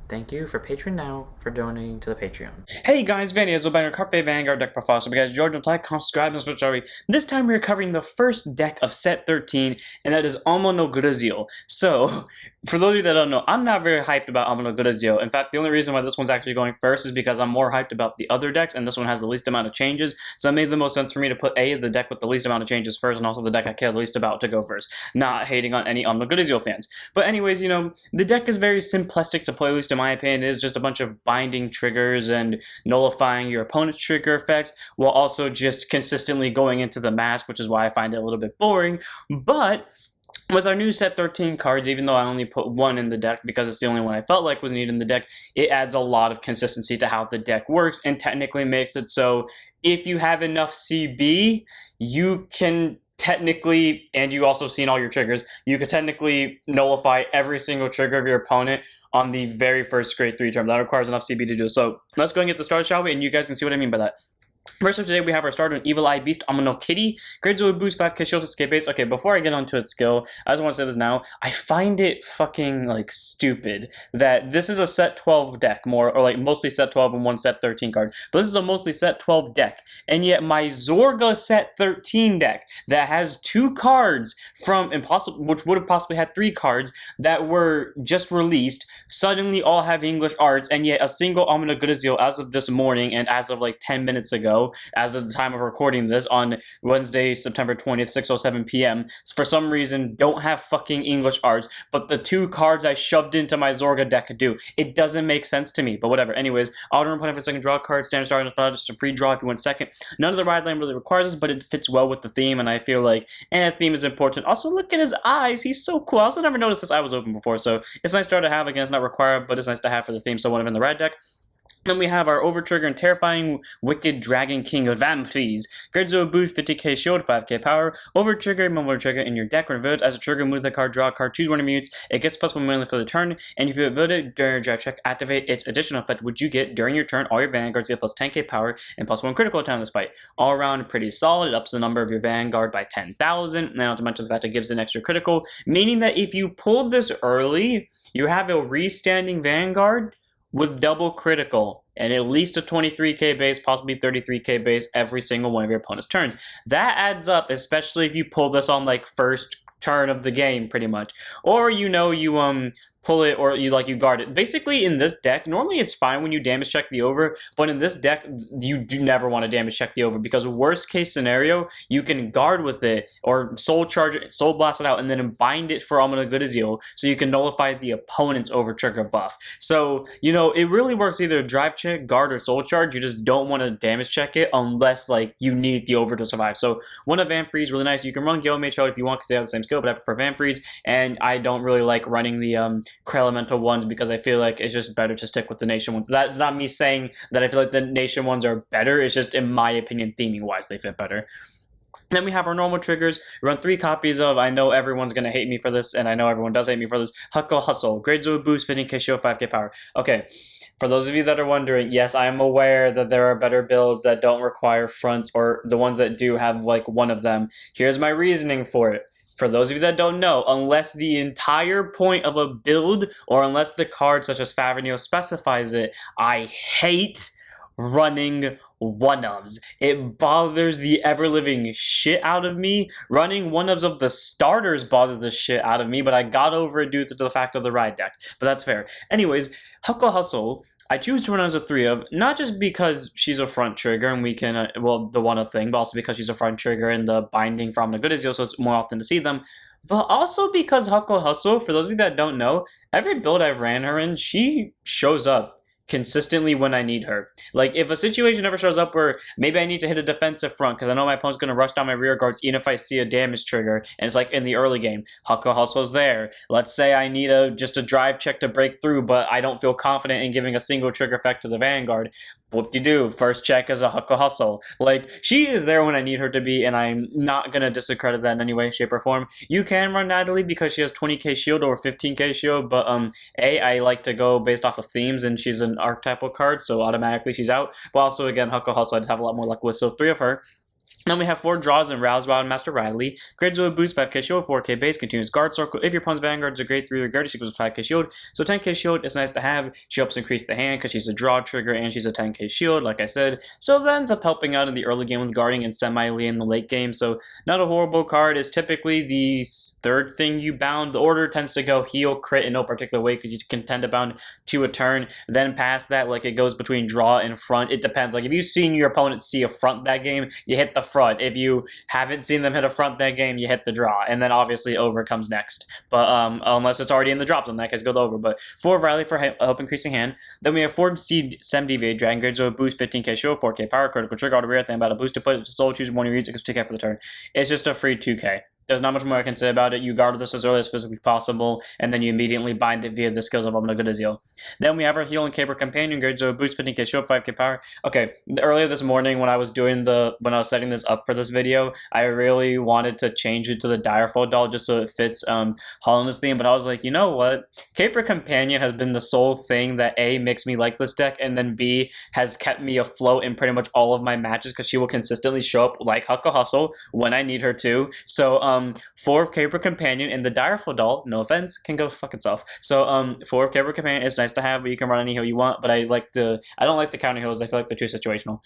Thank you for Patreon now for donating to the Patreon. Hey guys, Vanny is Banger Carpe Vanguard deck profile. So guys, George, like, subscribe, and switch already. This time we're covering the first deck of set 13, and that is Ominagruzio. So, for those of you that don't know, I'm not very hyped about Ominagruzio. In fact, the only reason why this one's actually going first is because I'm more hyped about the other decks, and this one has the least amount of changes. So it made the most sense for me to put the deck with the least amount of changes first, and also the deck I care the least about to go first. Not hating on any Ominagruzio fans. But anyways, the deck is very simplistic to play, at least in my opinion. It is just a bunch of binding triggers and nullifying your opponent's trigger effects, while also just consistently going into the mask, which is why I find it a little bit boring. But with our new set 13 cards, even though I only put one in the deck because it's the only one I felt like was needed in the deck, it adds a lot of consistency to how the deck works and technically makes it so if you have enough CB, you can technically, and you also seen all your triggers, you could technically nullify every single trigger of your opponent on the very first grade 3 term. That requires enough CB to do. So let's go and get the start, shall we? And you guys can see what I mean by that. First up today, we have our starter, an Evil Eye Beast, Omino Kitty. Grades will boost 5k shield escape base. Okay, before I get onto its skill, I just want to say this now. I find it fucking, stupid that this is a set 12 deck, mostly set 12 and one set 13 card. But this is a mostly set 12 deck. And yet my Zorga set 13 deck that has 2 cards from which would have possibly had 3 cards that were just released, suddenly all have English arts, and yet a single Ominagruzio as of this morning and as of 10 minutes ago, as of the time of recording this on Wednesday, September 20th, 6:07 p.m. for some reason don't have fucking English arts, but the 2 cards I shoved into my Zorga deck do. It doesn't make sense to me, but whatever. Anyways, auto opponent for second draw a card, standard start, just a free draw if you went second. None of the ride line really requires this, but it fits well with the theme, and I feel like, theme is important. Also, look at his eyes. He's so cool. I also never noticed this eye was open before, so it's nice to have. Again, it's not required, but it's nice to have for the theme, so one of in the ride deck. Then we have our Overtrigger and Terrifying Wicked Dragon King of Vampires. Grades will boost 50k shield, 5k power. Overtrigger, move trigger in your deck. When voted as a trigger, move the card, draw a card, choose one of mutes. It gets +1 melee for the turn, and if you vote it during your draft check, activate its additional effect, which you get during your turn. All your Vanguards get +10k power and +1 critical attack in this fight. All around, pretty solid. It ups the number of your Vanguard by 10,000. Now, to mention the fact it gives an extra critical, meaning that if you pulled this early, you have a restanding Vanguard with double critical and at least a 23k base, possibly 33k base every single one of your opponent's turns. That adds up, especially if you pull this on first turn of the game, pretty much. Or you pull it, or you guard it. Basically, in this deck, normally it's fine when you damage check the over, but in this deck, you do never want to damage check the over, because worst case scenario, you can guard with it, or soul charge it, soul blast it out, and then bind it for Ominagruzio, so you can nullify the opponent's over trigger buff. So, it really works either drive check, guard, or soul charge. You just don't want to damage check it unless, you need the over to survive. So, one of Vamp Freeze, really nice. You can run Gale Mage out if you want, because they have the same skill, but I prefer Vamp Freeze, and I don't really like running the Elemental ones because I feel like it's just better to stick with the Nation ones. That's not me saying that I feel like the Nation ones are better. It's just, in my opinion, theming wise, they fit better. Then we have our normal triggers. We run 3 copies of, I know everyone's going to hate me for this, and I know everyone does hate me for this, Huckle Hustle. Grades will boost 15k shield, 5k power. Okay, for those of you that are wondering, yes, I am aware that there are better builds that don't require fronts, or the ones that do have one of them. Here's my reasoning for it. For those of you that don't know, unless the entire point of a build, or unless the card such as Favernio specifies it, I hate running one-ofs. It bothers the ever-living shit out of me. Running one-ofs of the starters bothers the shit out of me, but I got over it due to the fact of the ride deck. But that's fair. Anyways, Huckle Hustle, I choose to run as a 3 of, not just because she's a front trigger and we can, the one-of thing, but also because she's a front trigger and the binding from Ominagruzio, so it's more often to see them. But also because Huckle Hustle, for those of you that don't know, every build I've ran her in, she shows up consistently when I need her. If a situation ever shows up where maybe I need to hit a defensive front because I know my opponent's going to rush down my rear guards even if I see a damage trigger, and it's in the early game, Huckle Hustle's there. Let's say I need just a drive check to break through, but I don't feel confident in giving a single trigger effect to the Vanguard. Whoop-de-doo, first check is a Huckle Hustle. She is there when I need her to be, and I'm not going to discredit that in any way, shape, or form. You can run Natalie because she has 20k shield or 15k shield, but I like to go based off of themes, and she's an archetypal card, so automatically she's out. But also, again, Huckle Hustle I just have a lot more luck with, so 3 of her. Then we have 4 draws and Rousebound and Master Riley. Grade 0 boost, 5k shield, 4k base, continuous guard circle. If your opponent's Vanguard is a grade 3 or greater, she goes with 5k shield. So 10k shield is nice to have. She helps increase the hand because she's a draw trigger and she's a 10k shield, like I said. So that ends up helping out in the early game with guarding and semi-ly in the late game. So not a horrible card. It's typically the third thing you bound. The order tends to go heal, crit in no particular way because you can tend to bound 2 a turn. Then past that, like it goes between draw and front. It depends. Like if you've seen your opponent see a front that game, you hit the front. If you haven't seen them hit a front that game, you hit the draw, and then obviously over comes next. But unless it's already in the drop zone, in that case goes over. But 4 Riley for help increasing hand. Then we have 4 Steed Sem Deviate Dragon Grade, so boost 15k show, 4k power, critical trigger, auto rear, then about a boost to put it to soul, choose one of your reads, it goes 2k for the turn. It's just a free 2k. There's not much more I can say about it. You guard this as early as physically possible, and then you immediately bind it via the skills of Ominagruzio. Then we have our Heal and Caper Companion, grade 0 boost, 15k shield, 5k power. Okay, earlier this morning when I was setting this up for this video, I really wanted to change it to the Direful doll just so it fits Holland's theme, but I was like, you know what? Caper Companion has been the sole thing that A, makes me like this deck, and then B, has kept me afloat in pretty much all of my matches because she will consistently show up like Hucka Hustle when I need her to. So, 4 of Caper Companion and the Direful doll, no offense, can go fuck itself. So 4 of Caper Companion is nice to have, but you can run any heal you want, but I don't like the counter heals. I feel like they're too situational.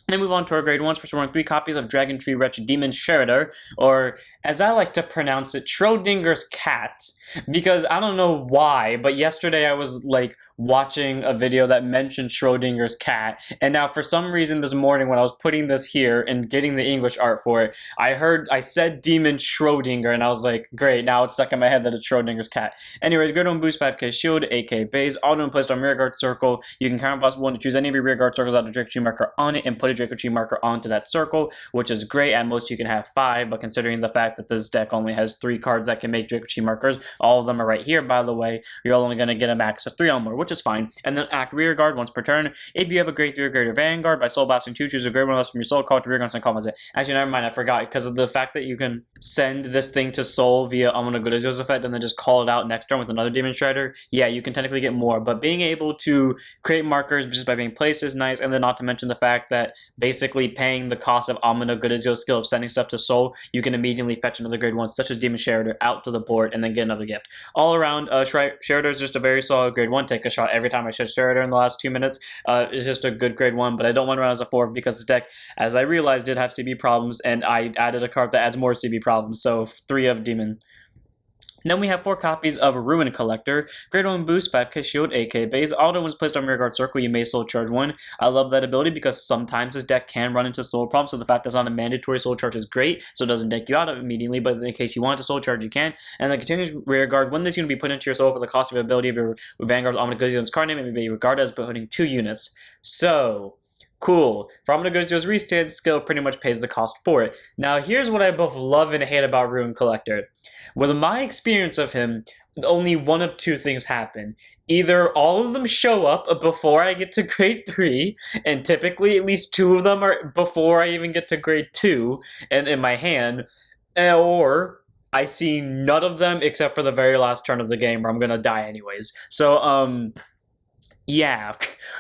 Then move on to our grade 1s for we're 3 copies of Dragon Tree Wretched Demon Sheridan, or as I like to pronounce it, Schrodinger's cat. Because I don't know why, but yesterday I was like watching a video that mentioned Schrodinger's cat, and now for some reason this morning when I was putting this here and getting the English art for it, I said Demon Schrodinger, and I was like, great, now it's stuck in my head that it's Schrodinger's cat. Anyways, grade 1 boost, 5k shield, 8k base, auto and placed on rear guard circle. You can counter possible one to choose any of your rear guard circles out of Draco Tree marker on it and put a Draco Tree marker onto that circle, which is great. At most you can have 5, but considering the fact that this deck only has 3 cards that can make Draco Tree markers, all of them are right here, by the way, you're only going to get a max of 3 or more, which is fine. And then act rear guard once per turn. If you have a grade 3 or greater Vanguard, by soul blasting 2, choose a grade 1 less from your soul, call it to rear guard, and call it. Actually, never mind, I forgot, because of the fact that you can send this thing to soul via Ominagruzio's effect and then just call it out next turn with another Demon Shredder, yeah, you can technically get more, but being able to create markers just by being placed is nice, and then not to mention the fact that basically paying the cost of Ominagruzio's skill of sending stuff to soul, you can immediately fetch another grade 1 such as Demon Shredder out to the board and then get another gift. All around, Shredder is just a very solid grade 1. Take a shot every time I shed Shredder in the last 2 minutes. It's just a good grade 1, but I don't want to run as a 4 because this deck, as I realized, did have CB problems, and I added a card that adds more CB problems, so 3 of Demon. Then we have 4 copies of Ruin Collector. Grade 1 boost, 5k shield, 8k base. Auto when placed on rear guard circle, you may soul charge 1. I love that ability because sometimes this deck can run into soul problems, so the fact that it's not a mandatory soul charge is great, so it doesn't take you out of it immediately, but in case you want to soul charge, you can. And the continuous rear guard, when this unit be put into your soul for the cost of ability of your Vanguard's Ominagruzio's card name, it may be regarded as putting 2 units. So cool. For Ominagruzio's restand skill pretty much pays the cost for it. Now here's what I both love and hate about Ruin Collector. With my experience of him, only one of 2 things happen. Either all of them show up before I get to grade 3, and typically at least 2 of them are before I even get to grade 2 and in my hand, or I see none of them except for the very last turn of the game where I'm gonna die anyways. So, yeah,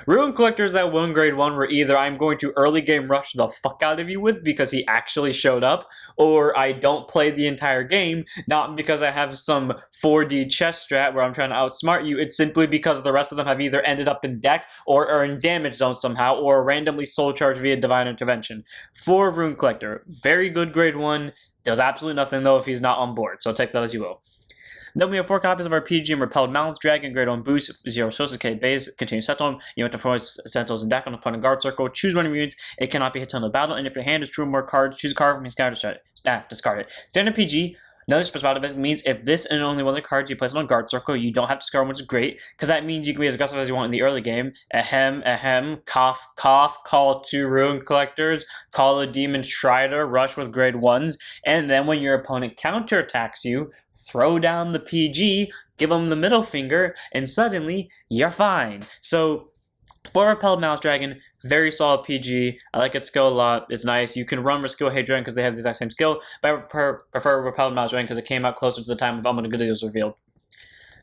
Ruin Collectors that won grade 1 were either I'm going to early game rush the fuck out of you with because he actually showed up, or I don't play the entire game, not because I have some 4D chess strat where I'm trying to outsmart you, it's simply because the rest of them have either ended up in deck or are in damage zone somehow, or randomly soul charge via Divine Intervention. 4 Ruin Collector, very good grade 1, does absolutely nothing though if he's not on board, so take that as you will. Then we have 4 copies of our PG and Repelled Mouths, Dragon, grade 1 boost, 0 sources, K base, continue Sentinel. You have to force Sentinels and deck on the opponent guard circle. Choose one of your units. It cannot be hit on the battle, and if your hand is 2 or more cards, choose a card from your scatter set. Discard it. Standard PG. Another special basically means if this and only one of the cards you place it on guard circle, you don't have to discard them, which is great, because that means you can be as aggressive as you want in the early game. Ahem, ahem, cough, cough, call 2 Ruin Collectors, call a Demon Shredder, rush with grade 1s, and then when your opponent counterattacks you, throw down the PG, give them the middle finger, and suddenly you're fine. So 4 Repelled Mouse Dragon, very solid PG. I like its skill a lot. It's nice. You can run Rescue Hadron because they have the exact same skill, but I prefer Repelled Mouse Dragon because it came out closer to the time of Ominagruzio was revealed.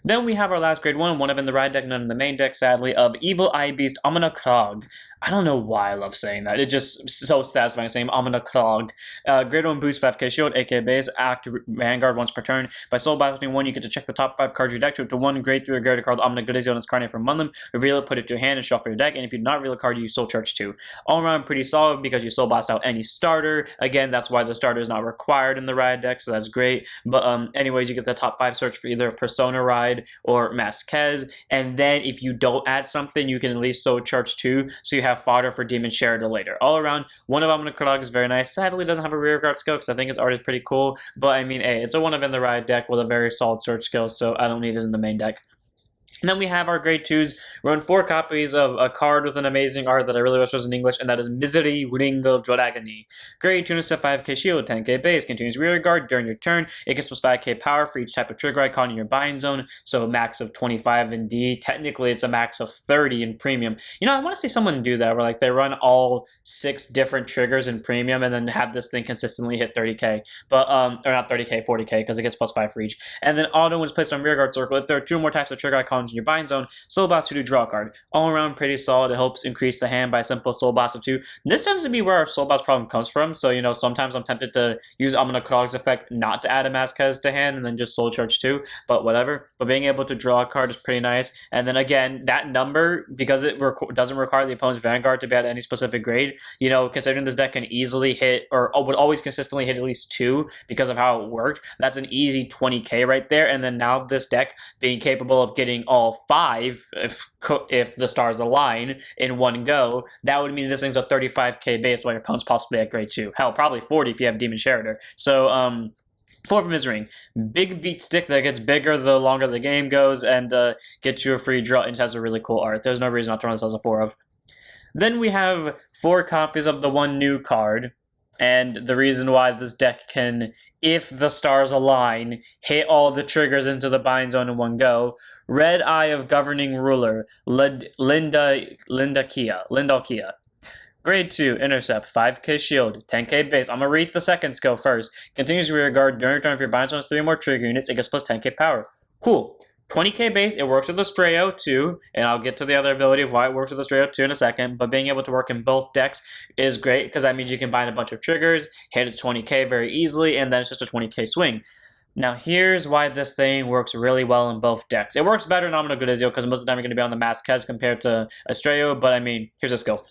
Then we have our last grade 1, one of in the ride deck, none in the main deck, sadly, of Evil Eye Beast Ominakrog. I don't know why I love saying that. It's just so satisfying saying Ominagruzio. Great 1 boost 5k shield, AK base, act Vanguard once per turn. By soul battling 1, you get to check the top 5 cards of your deck to one grade 3 or greater card Ominagruzio and its card name from among them. Reveal it, put it to your hand, and shuffle your deck. And if you do not reveal a card, you soul charge 2. All around pretty solid because you soul blast out any starter. Again, that's why the starter is not required in the ride deck, so that's great. But anyways, you get the top 5 search for either Persona Ride or Masquez. And then if you don't add something, you can at least soul charge 2, so you have fodder for Demon Sheridan later. All around, one of Ominagruzio is very nice. Sadly, doesn't have a rear guard skill because I think its art is pretty cool. But I mean, hey, it's a one of in the ride deck with a very solid search skill, so I don't need it in the main deck. And then we have our grade 2s. Run 4 copies of a card with an amazing art that I really wish was in English, and that is Misery Ringo Dragoni. Grade 2 is a 5k shield, 10k base, continues rear guard during your turn. It gets plus 5k power for each type of trigger icon in your buying zone, so a max of 25 in D. Technically, it's a max of 30 in premium. You know, I want to see someone do that, where like they run all 6 different triggers in premium and then have this thing consistently hit 30k. But, or not 30k, 40k, because it gets plus 5 for each. And then auto when it's placed on rear guard circle. If there are 2 more types of trigger icons in your buying zone, soul blast 2 to draw a card. All around pretty solid. It helps increase the hand by a simple soul blast of 2. This tends to be where our soul blast problem comes from, so you know, sometimes I'm tempted to use Ominagruzio's effect not to add a Masquez to hand and then just soul charge 2, but whatever. But being able to draw a card is pretty nice. And then again, that number, because it doesn't require the opponent's Vanguard to be at any specific grade, you know, considering this deck can easily hit, or would always consistently hit at least 2 because of how it worked, that's an easy 20k right there. And then now this deck being capable of getting all 5 if the stars align in one go, that would mean this thing's a 35k base while your opponent's possibly at grade 2. Hell, probably 40 if you have Demon Sheridan. So 4 from his ring. Big beat stick that gets bigger the longer the game goes and gets you a free draw, and it has a really cool art. There's no reason not to run this as a 4 of. Then we have 4 copies of the one new card. And the reason why this deck can, if the stars align, hit all the triggers into the bind zone in one go. Red Eye of Governing Ruler, Lindalkia. Grade 2, Intercept, 5k shield, 10k base. I'm going to read the second skill first. Continues rear guard during your turn if your bind zone has 3 more trigger units. It gets plus 10k power. Cool. 20k base, it works with Astraeo too, and I'll get to the other ability of why it works with Astraeo too in a second, but being able to work in both decks is great, because that means you can bind a bunch of triggers, hit its 20k very easily, and then it's just a 20k swing. Now here's why this thing works really well in both decks. It works better in Ominagruzio, because most of the time you're going to be on the Masquez compared to Astraeo, but I mean, here's a skill.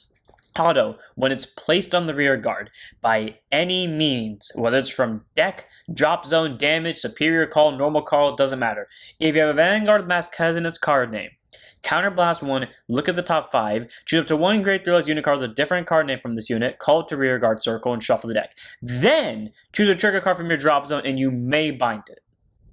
Auto, when it's placed on the rear guard, by any means, whether it's from deck, drop zone, damage, superior call, normal call, doesn't matter. If you have a Vanguard Masquez in its card name, counterblast 1, look at the top 5, choose up to 1 grade 3 unit card with a different card name from this unit, call it to rear guard circle, and shuffle the deck. Then, choose a trigger card from your drop zone, and you may bind it.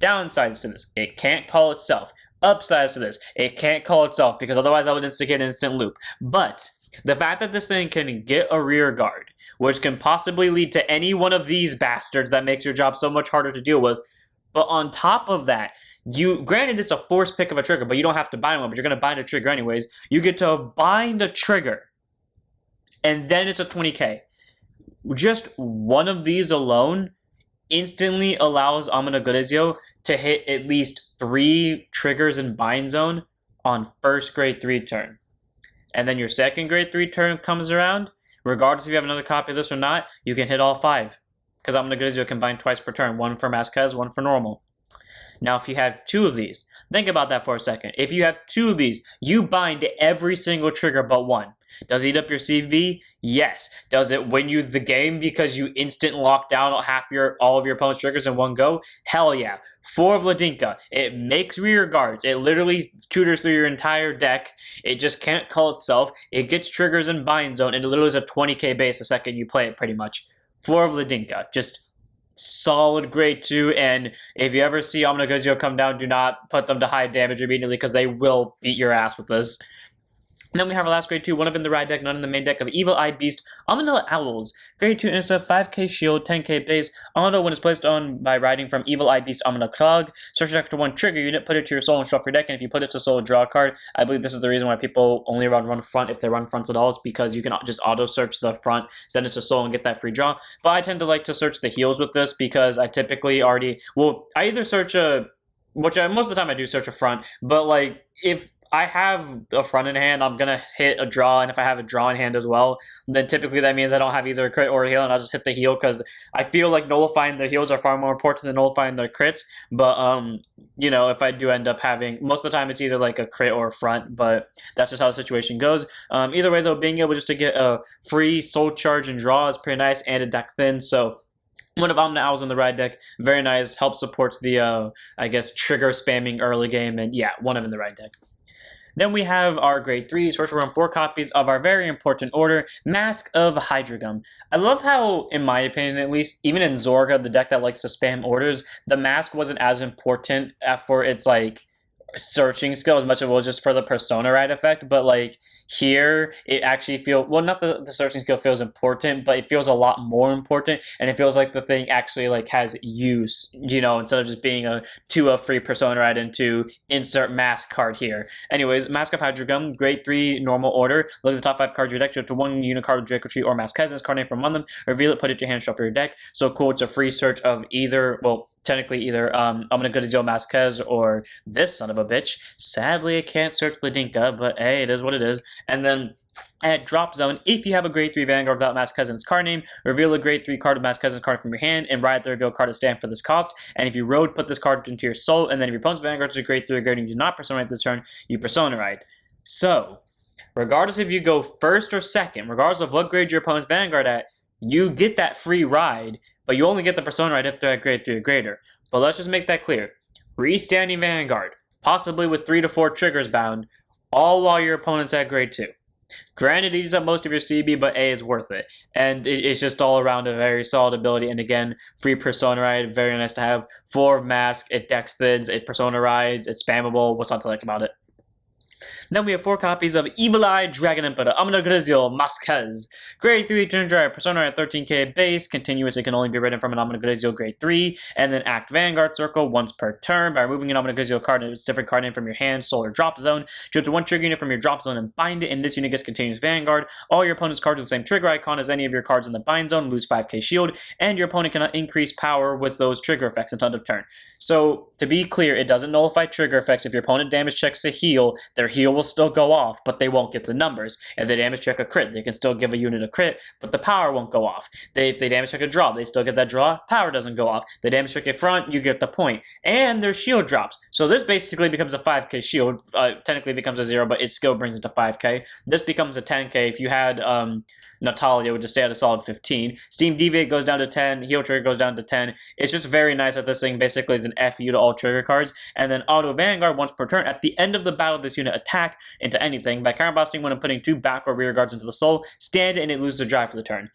Downsides to this, it can't call itself. Upsides to this, it can't call itself, because otherwise I would instigate an instant loop. But the fact that this thing can get a rear guard, which can possibly lead to any one of these bastards that makes your job so much harder to deal with, but on top of that, granted it's a force pick of a trigger, but you don't have to bind one, but you're going to bind a trigger anyways. You get to bind a trigger, and then it's a 20k. Just one of these alone instantly allows Ominagruzio to hit at least 3 triggers in bind zone on first grade 3 turn. And then your second grade 3 turn comes around, regardless if you have another copy of this or not, you can hit all 5. Because Ominagruzio can bind twice per turn, 1 for Masquez, 1 for normal. Now if you have 2 of these, think about that for a second. If you have 2 of these, you bind every single trigger but 1. Does it eat up your CV? Yes. Does it win you the game because you instant lock down all of your opponent's triggers in one go? Hell yeah. 4 of Ladinka. It makes rear guards. It literally tutors through your entire deck. It just can't call itself. It gets triggers in bind zone, and it literally is a 20k base the second you play it, pretty much. 4 of Ladinka. Just solid grade 2, and if you ever see Ominagruzio come down, do not put them to high damage immediately, because they will beat your ass with this. And then we have our last grade 2, one of in the ride deck, none in the main deck, of Evil Eye Beast, Ominilla Owls. Grade 2 intercept, 5k shield, 10k base. Auto, when it's placed on by riding from Evil Eye Beast Ominagruzio, search it after 1 trigger unit, put it to your soul and shuffle your deck, and if you put it to soul, draw a card. I believe this is the reason why people only run front if they run fronts at all, is because you can just auto search the front, send it to soul, and get that free draw. But I tend to like to search the heels with this, because I typically I either search most of the time I do search a front, but like, if I have a front in hand, I'm gonna hit a draw, and if I have a draw in hand as well, then typically that means I don't have either a crit or a heal, and I'll just hit the heal because I feel like nullifying the heals are far more important than nullifying the crits. But you know, if I do end up having, most of the time it's either like a crit or a front, but that's just how the situation goes. Either way though, being able just to get a free soul charge and draw is pretty nice, and a deck thin, so one of Omna Owls in the ride deck, very nice, helps supports the, I guess, trigger spamming early game, and yeah, one of in the ride deck. Then we have our grade 3s. First, we're on 4 copies of our very important order, Mask of Hydrogum. I love how, in my opinion at least, even in Zorga, the deck that likes to spam orders, the Mask wasn't as important for its, like, searching skill as much as it was just for the persona ride effect, but, like, here it actually feels, well, not the searching skill feels important, but it feels a lot more important, and it feels like the thing actually like has use, you know, instead of just being a 2 of free persona ride into insert mask card here. Anyways, Mask of Hydrogum, grade 3 normal order. Look at the top 5 cards of your deck, you have to 1 unit card with Draco Tree or Mask Cousins, card name from among them, reveal it, put it to your hand, shuffle your deck. So cool, it's a free search of either, well, technically either Ominagruzio Masquez or this son of a bitch. Sadly, I can't search the Dinka, but hey, it is what it is. And then at Drop Zone, if you have a grade 3 Vanguard without Mask Cousin's card name, reveal a grade 3 card of Mask Cousin's card from your hand and ride the reveal card to stand for this cost. And if you road, put this card into your soul, and then if your opponent's Vanguard is a grade 3 or greater and you do not persona ride this turn, you persona ride. So, regardless if you go first or second, regardless of what grade your opponent's Vanguard at, you get that free ride, but you only get the persona ride if they're at grade 3 or greater. But let's just make that clear. Restanding Vanguard, possibly with 3 to 4 triggers bound, all while your opponent's at grade 2. Granted, it eats up most of your CB, but A is worth it. And it's just all around a very solid ability. And again, free persona ride, very nice to have. 4 mask, it dex thins, it persona rides, it's spammable. What's not to like about it? Then we have 4 copies of Evil Eye Dragon Emperor, Ominagruzio Masquez. Grade 3 turn drive, persona at 13k base, continuous, it can only be written from an Ominagruzio grade 3, and then act Vanguard Circle once per turn. By removing an Ominagruzio card and its different card name from your hand, soul, or drop zone, choose 1 trigger unit from your drop zone and bind it, and this unit gets continuous Vanguard. All your opponent's cards with the same trigger icon as any of your cards in the bind zone lose 5k shield, and your opponent cannot increase power with those trigger effects until end of turn. So, to be clear, it doesn't nullify trigger effects. If your opponent damage checks a heal, their heal will still go off, but they won't get the numbers. If they damage check a crit, they can still give a unit a crit, but the power won't go off. If they damage check a draw, they still get that draw, power doesn't go off. They damage check a front, you get the point. And their shield drops. So this basically becomes a 5k shield. Technically it becomes a 0, but its skill brings it to 5k. This becomes a 10k. If you had Natalia, it would just stay at a solid 15. Steam Deviate goes down to 10, Heal Trigger goes down to 10. It's just very nice that this thing basically is an FU to all trigger cards. And then Auto Vanguard once per turn. At the end of the battle, this unit attacked into anything by counterblasting when I'm putting 2 back or rear guards into the soul, stand and it loses the drive for the turn.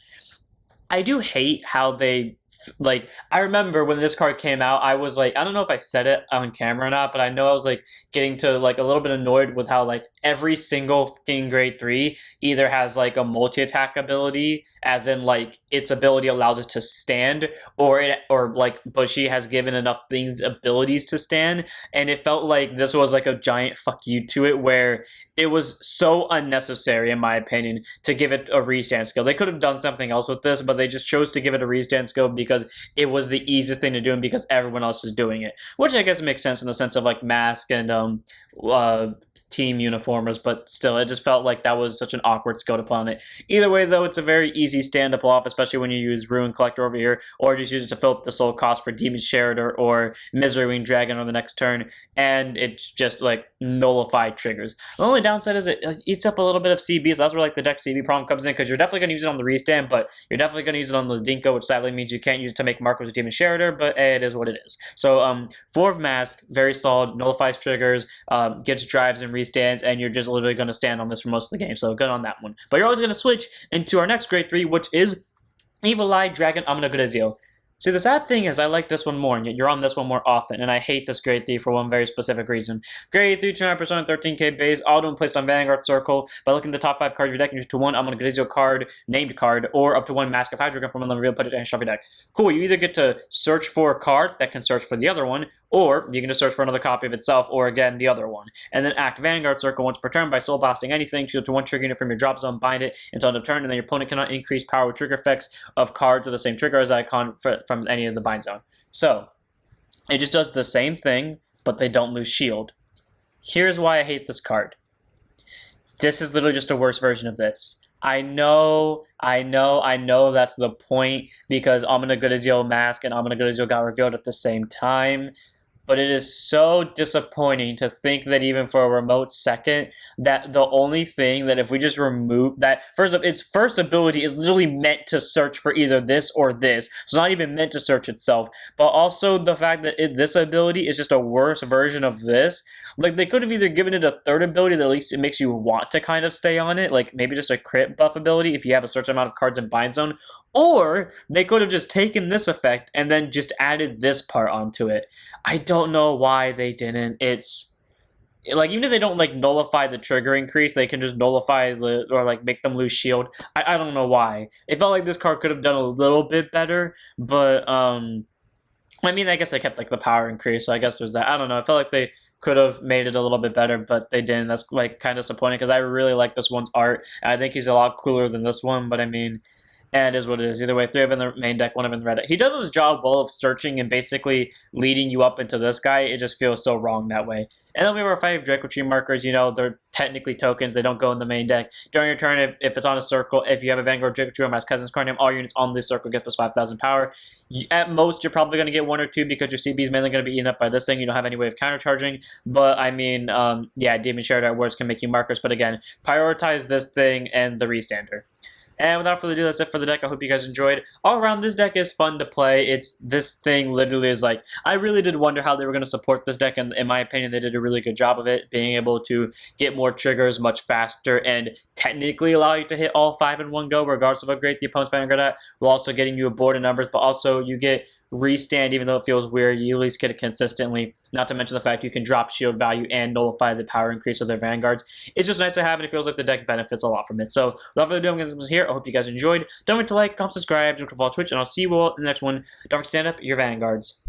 I do hate how they, like, I remember when this card came out, I was like, I don't know if I said it on camera or not, but I know I was like getting to like a little bit annoyed with how like every single fucking grade 3 either has like a multi-attack ability, as in like its ability allows it to stand, or like Bushy has given enough things abilities to stand, and it felt like this was like a giant fuck you to it, where it was so unnecessary in my opinion to give it a restand skill. They could have done something else with this, but they just chose to give it a restand skill because it was the easiest thing to do and because everyone else is doing it, which I guess makes sense in the sense of like mask and team uniformers, but still, it just felt like that was such an awkward skill to put on it. Either way, though, it's a very easy stand-up off, especially when you use Ruin Collector over here, or just use it to fill up the soul cost for Demon Sheridan or Misery Wing Dragon on the next turn, and it's just, like, nullified triggers. The only downside is it eats up a little bit of CB, so that's where, like, the deck CB problem comes in, because you're definitely going to use it on the restand, but you're definitely going to use it on the Dinko, which sadly means you can't use it to make markers with Demon Sheridan, but it is what it is. So, 4 of Mask, very solid, nullifies triggers, gets drives and restands, and you're just literally going to stand on this for most of the game, so good on that one. But you're always going to switch into our next grade 3, which is Evil Eye Dragon Ominagruzio. See, the sad thing is I like this one more, and yet you're on this one more often, and I hate this grade 3 for one very specific reason. Grade 3, 29%, 13k base, auto and placed on Vanguard Circle. By looking at the top 5 cards of your deck, you choose to 1 Ominagruzio card, named card, or up to 1 Mask of Hydrogum from the reveal, put it in shuffle your deck. Cool, you either get to search for a card that can search for the other one, or you can just search for another copy of itself, or again, the other one. And then act Vanguard Circle once per turn by soul blasting anything, choose to 1 trigger unit from your drop zone, bind it until end of turn, and then your opponent cannot increase power with trigger effects of cards with the same trigger as icon from any of the bind zone. So, it just does the same thing, but they don't lose shield. Here's why I hate this card. This is literally just a worse version of this. I know that's the point because Ominagruzio mask and Ominagruzio got revealed at the same time. But it is so disappointing to think that even for a remote second, that the only thing that if we just remove that, first of its first ability is literally meant to search for either this or this. So it's not even meant to search itself. But also the fact that this ability is just a worse version of this. Like, they could have either given it a third ability that at least it makes you want to kind of stay on it, like maybe just a crit buff ability if you have a certain amount of cards in Bind Zone, or they could have just taken this effect and then just added this part onto it. I don't know why they didn't. It's like, even if they don't like nullify the trigger increase, they can just nullify or like make them lose shield. I don't know why. It felt like this card could have done a little bit better, but I mean, I guess they kept like the power increase, so I guess there's that. I don't know. I felt like they could have made it a little bit better, but they didn't. That's like kind of disappointing because I really like this one's art. I think he's a lot cooler than this one, but I mean, and it is what it is. Either way, 3 of them in the main deck, 1 of them in the red deck. He does his job well of searching and basically leading you up into this guy. It just feels so wrong that way. And then we have our 5 Draco Tree markers. You know, they're technically tokens. They don't go in the main deck. During your turn, if it's on a circle, if you have a Vanguard Draco Tree or Mass Cousin's card name, all units on this circle get plus 5,000 power. At most, you're probably going to get 1 or 2 because your CB is mainly going to be eaten up by this thing. You don't have any way of countercharging. But, I mean, yeah, Demon Shared Art Words can make you markers. But again, prioritize this thing and the Restander. And without further ado, that's it for the deck. I hope you guys enjoyed. All around, this deck is fun to play. This thing literally is like, I really did wonder how they were going to support this deck, and in my opinion, they did a really good job of it, being able to get more triggers much faster and technically allow you to hit all 5 in one go, regardless of how great the opponent's Vanguard at, while also getting you a board of numbers, but also you get restand, even though it feels weird, you at least get it consistently, not to mention the fact you can drop shield value and nullify the power increase of their Vanguards. It's just nice to have, and it feels like the deck benefits a lot from it. So, without further ado, I'm going to end here. I hope you guys enjoyed. Don't forget to like, comment, subscribe, join follow Twitch, and I'll see you all in the next one. Don't forget to stand up your Vanguards.